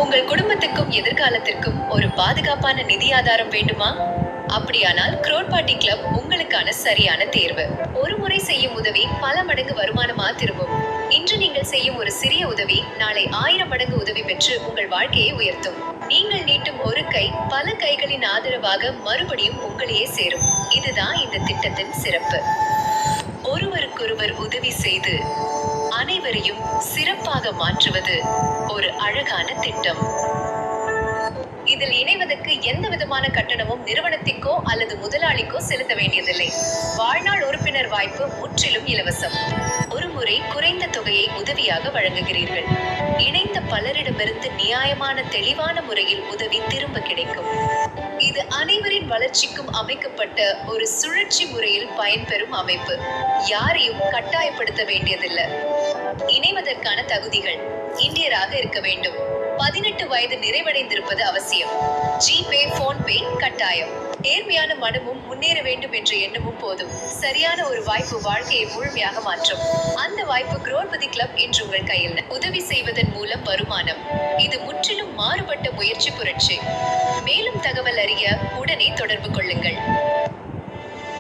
உங்கள் குடும்பத்துக்கும் எதிர்காலத்திற்கும் ஒரு பாதுகாப்பான நிதி ஆதாரம் வேண்டுமா? அப்படியானால் குரோட்பாட்டி கிளப் உங்களுக்கான சரியான தேர்வு. ஒரு முறை செய்யும் உதவி பல மடங்கு வருமானமா திரும்பும். இன்று நீங்கள் செய்யும் ஒரு சிறிய உதவி நாளை 1000 மடங்கு உதவி பெற்று உங்கள் வாழ்க்கையை உயர்த்தும். நீங்கள் நீட்டும் ஒரு கை பல கைகளின் ஆதரவாக மறுபடியும் உங்களையே சேரும். இதுதான் இந்த திட்டத்தின் சிறப்பு. ஒருவருக்கொருவர் உதவி செய்து அனைவரையும் சிறப்பாக மாற்றுவது ஒரு அழகான திட்டம். இதில் இணைவதற்கு எந்த விதமான கட்டணமும் நிறுவனத்திற்கோ அல்லது முதலாளிக்கோ செலுத்த வேண்டியதில்லை. வாழ்நாள் உறுப்பினர் வாய்ப்பு முற்றிலும் இலவசம். ஒரு முறை குறைந்த தொகையை உதவியாக வழங்குகிறீர்கள். இணைந்த பலரிடமிருந்து நியாயமான தெளிவான முறையில் உதவி திரும்ப கிடைக்கும். இது அனைவரின் வளர்ச்சிக்கும் அமைக்கப்பட்ட ஒரு சுழற்சி முறையில் பயன்பெறும் அமைப்பு. யாரையும் கட்டாயப்படுத்த வேண்டியதில்லை. இணைவதற்கான தகுதிகள்: இந்தியராக இருக்க வேண்டும். 18 வயது நிறைவடைந்திருப்பது அவசியம். ஜிபே, போன்பே கட்டாயம். நேர்மையான மனமும் முன்னேற வேண்டும் என்ற எண்ணமும் போதும். சரியான ஒரு வாய்ப்பு வாழ்க்கையை முழுமையாக மாற்றும். அந்த வாய்ப்பு குரோட்பாட்டி கிளப் இன்று உங்கள் கையில். உதவி செய்வதன் மூலம் வருமானம். இது முற்றிலும் மாறுபட்ட முயற்சி புரட்சி. மேலும் தகவல் அறிய உடனே தொடர்பு கொள்ளுங்கள்.